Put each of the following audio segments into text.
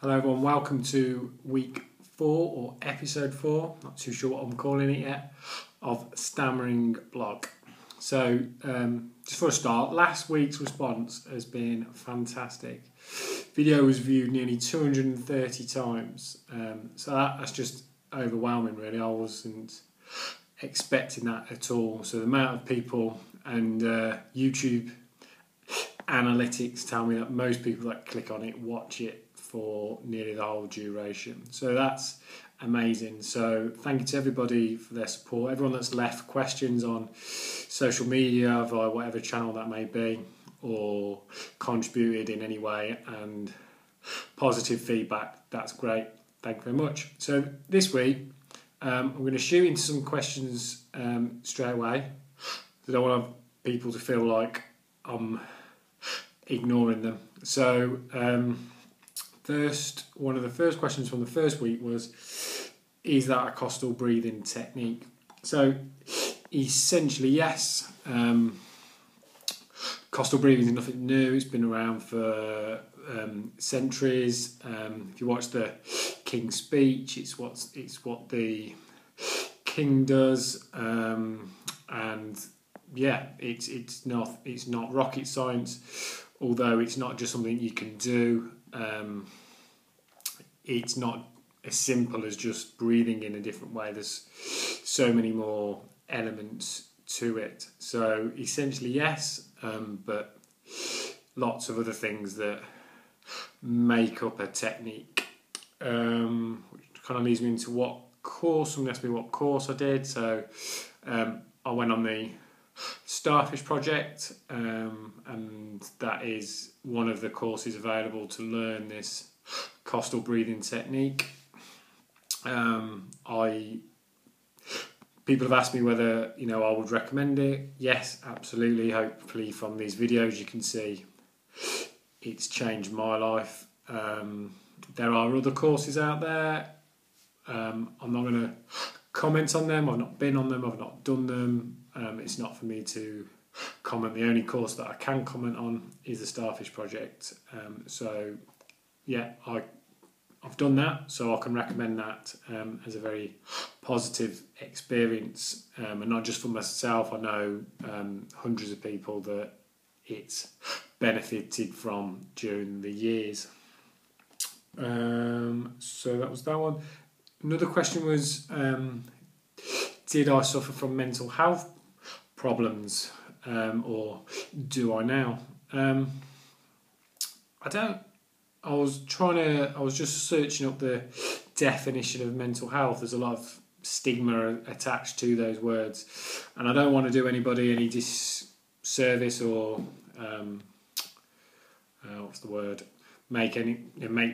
Hello everyone, welcome to week 4 or episode 4, not too sure what I'm calling it yet, of Stammering Blog. So, just for a start, last week's response has been fantastic. Video was viewed nearly 230 times, so that's just overwhelming really. I wasn't expecting that at all. So the amount of people and YouTube analytics tell me that most people that click on it watch it for nearly the whole duration. So that's amazing. So thank you to everybody for their support, everyone that's left questions on social media via whatever channel that may be, or contributed in any way, and positive feedback. That's great. Thank you very much. So this week I'm going to shoot into some questions straight away. I don't want people to feel like I'm ignoring them. So one of the first questions from the first week was, is that a coastal breathing technique? So essentially yes. Coastal breathing is nothing new. It's been around for centuries. If you watch the King's Speech, it's what the King does, and yeah, it's not rocket science. Although it's not just something you can do. It's not as simple as just breathing in a different way. There's so many more elements to it. So essentially yes, but lots of other things that make up a technique. Which kind of leads me into what course. Someone asked me what course I did. So I went on the Starfish project, and that is one of the courses available to learn this coastal breathing technique. People have asked me whether I would recommend it. Yes, absolutely. Hopefully from these videos you can see it's changed my life. There are other courses out there. I'm not going to comment on them. I've not been on them. I've not done them. It's not for me to comment. The only course that I can comment on is the Starfish project. So yeah, I've done that, so I can recommend that as a very positive experience, and not just for myself. I know hundreds of people that it's benefited from during the years. So that was that one. Another question was, did I suffer from mental health problems, or do I now? I don't. I was just searching up the definition of mental health. There's a lot of stigma attached to those words, and I don't want to do anybody any disservice or what's the word? Make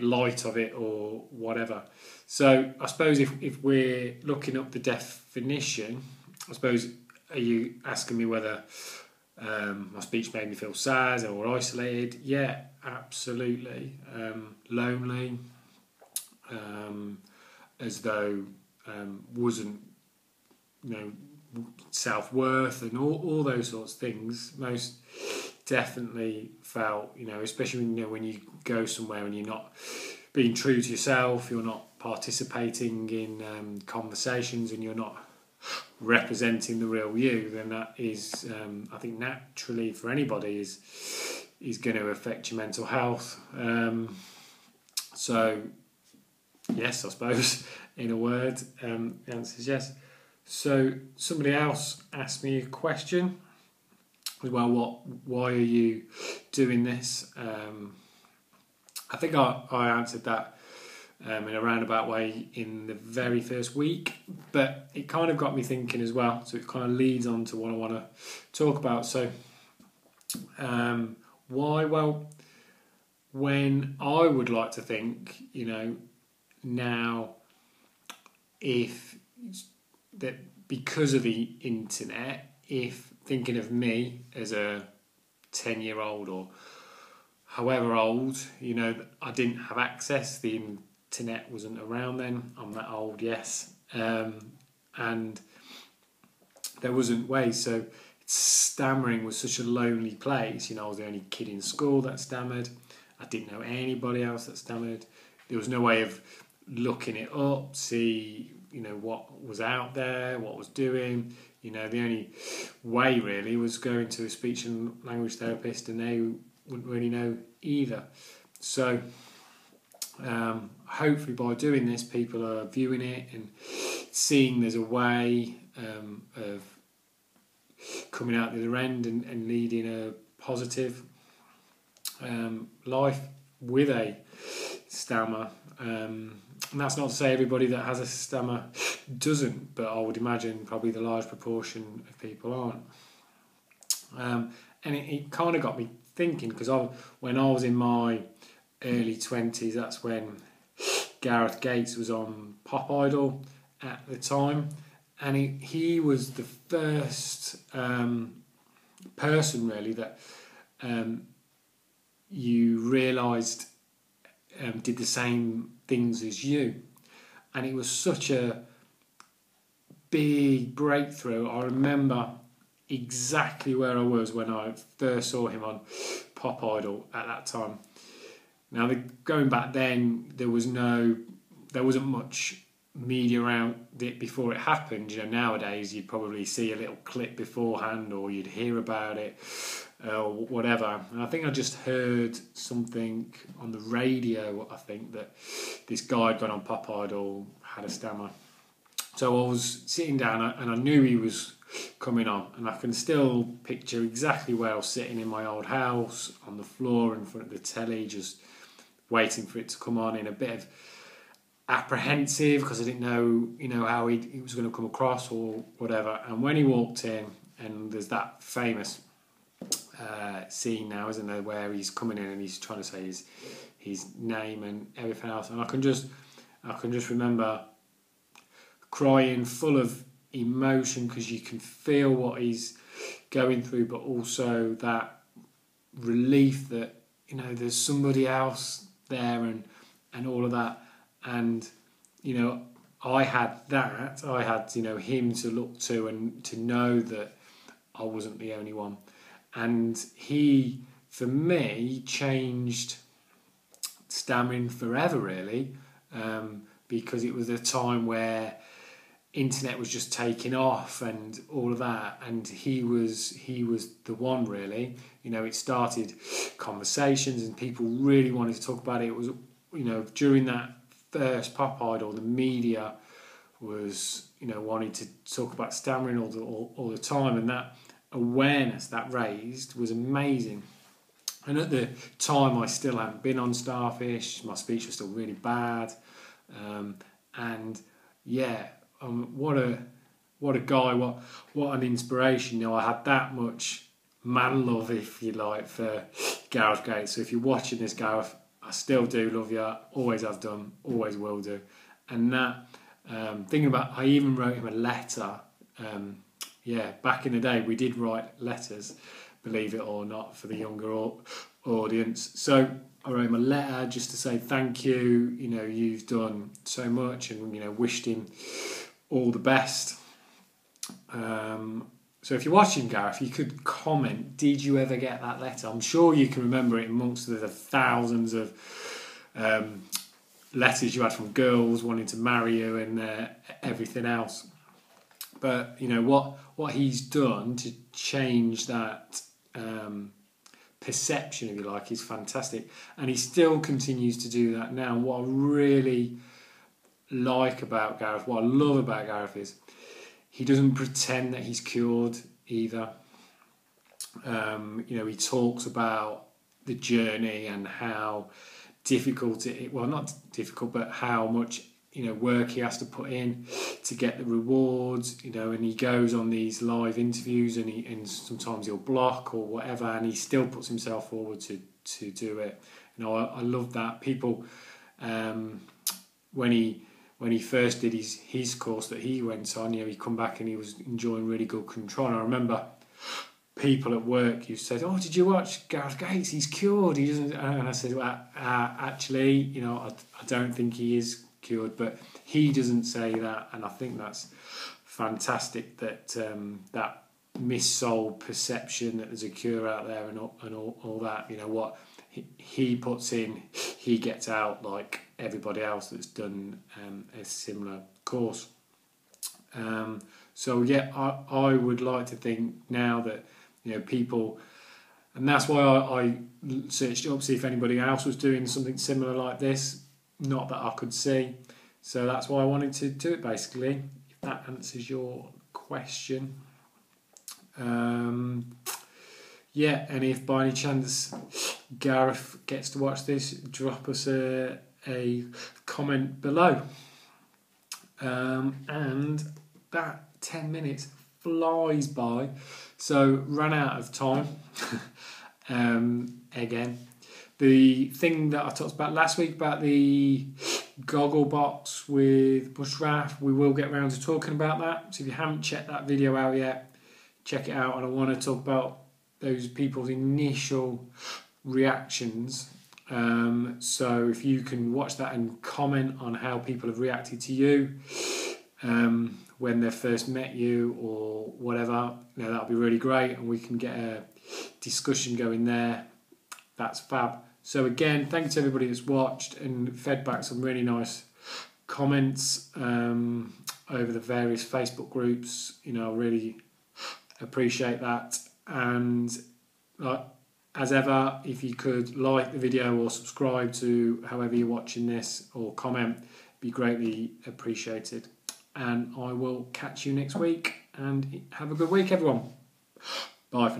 light of it or whatever. So I suppose if we're looking up the definition, I suppose, are you asking me whether my speech made me feel sad or isolated? Yeah, absolutely. Lonely, as though wasn't self-worth and all those sorts of things. Most definitely felt, especially when you go somewhere and you're not being true to yourself, you're not participating in conversations, and you're not representing the real you, then that is, I think, naturally for anybody is going to affect your mental health. So yes, I suppose in a word, the answer is yes. So somebody else asked me a question as well. Why are you doing this? I think I answered that in a roundabout way in the very first week, but it kind of got me thinking as well, so it kind of leads on to what I want to talk about. So why? Well, when I would like to think, now, if that because of the internet, if thinking of me as a 10-year-old or however old, I didn't have access, the internet wasn't around then. I'm that old, yes. And there wasn't ways. So stammering was such a lonely place. I was the only kid in school that stammered. I didn't know anybody else that stammered. there was no way of looking it up, see, what was out there, what was doing. The only way really was going to a speech and language therapist, and they wouldn't really know either. So hopefully by doing this, people are viewing it and seeing there's a way of coming out the other end and leading a positive life with a stammer. And that's not to say everybody that has a stammer doesn't, but I would imagine probably the large proportion of people aren't. And it kind of got me thinking, because when I was in my early 20s, that's when Gareth Gates was on Pop Idol at the time, and he was the first person really that you realised did the same things as you, and it was such a big breakthrough. I remember exactly where I was when I first saw him on Pop Idol at that time. Now, going back then, there wasn't much media around it before it happened. Nowadays you'd probably see a little clip beforehand, or you'd hear about it, or whatever. And I think I just heard something on the radio, I think, that this guy had gone on Pop Idol, had a stammer. So I was sitting down and I knew he was coming on, and I can still picture exactly where I was sitting in my old house on the floor in front of the telly, just waiting for it to come on, in a bit of apprehensive because I didn't know, how he was going to come across or whatever. And when he walked in, and there's that famous scene now, isn't there, where he's coming in and he's trying to say his name and everything else, and I can just remember crying, full of emotion, because you can feel what he's going through, but also that relief that there's somebody else there and all of that. And I had him to look to, and to know that I wasn't the only one. And he, for me, changed stammering forever really, because it was a time where internet was just taking off and all of that, and he was the one really. It started conversations and people really wanted to talk about it. It was during that first Pop Idol, the media was wanting to talk about stammering all the time, and that awareness that raised was amazing. And at the time I still hadn't been on Starfish, my speech was still really bad, and yeah, what a guy, what an inspiration. I had that much man love, if you like, for Gareth Gates. So if you're watching this, Gareth, I still do love you, always have done, always will do. And that, thinking about, I even wrote him a letter. Back in the day we did write letters, believe it or not, for the younger audience. So I wrote him a letter just to say thank you, you've done so much, and wished him all the best. So if you're watching, Gareth, you could comment, did you ever get that letter? I'm sure you can remember it amongst the thousands of letters you had from girls wanting to marry you and everything else. But what he's done to change that perception, if you like, is fantastic, and he still continues to do that now. And what I really like about Gareth, what I love about Gareth, is he doesn't pretend that he's cured either. He talks about the journey and how difficult not difficult, but how much work he has to put in to get the rewards, and he goes on these live interviews, and sometimes he'll block or whatever, and he still puts himself forward to do it. I love that. People, when he first did his course that he went on, he come back and he was enjoying really good control. And I remember people at work who said, "Oh, did you watch Gareth Gates? He's cured. He doesn't." And I said, "Well, actually, I don't think he is cured, but he doesn't say that." And I think that's fantastic, that that missold perception that there's a cure out there and all that. What he puts in, he gets out like everybody else that's done a similar course. So yeah, I would like to think now that people, and that's why I searched up, see if anybody else was doing something similar like this. Not that I could see, so that's why I wanted to do it basically. If that answers your question. Yeah, and if by any chance Gareth gets to watch this, drop us a comment below. And that 10 minutes flies by, so ran out of time. Again, the thing that I talked about last week about the goggle box with Bushraff, we will get around to talking about that. So if you haven't checked that video out yet, check it out. And I want to talk about those people's initial reactions. So if you can watch that and comment on how people have reacted to you when they first met you or whatever, that'll be really great, and we can get a discussion going there. That's fab. So again, thank you to everybody that's watched and fed back some really nice comments over the various Facebook groups. I really appreciate that. And as ever, if you could like the video or subscribe to however you're watching this, or comment, be greatly appreciated. And I will catch you next week, and have a good week, everyone. Bye for now.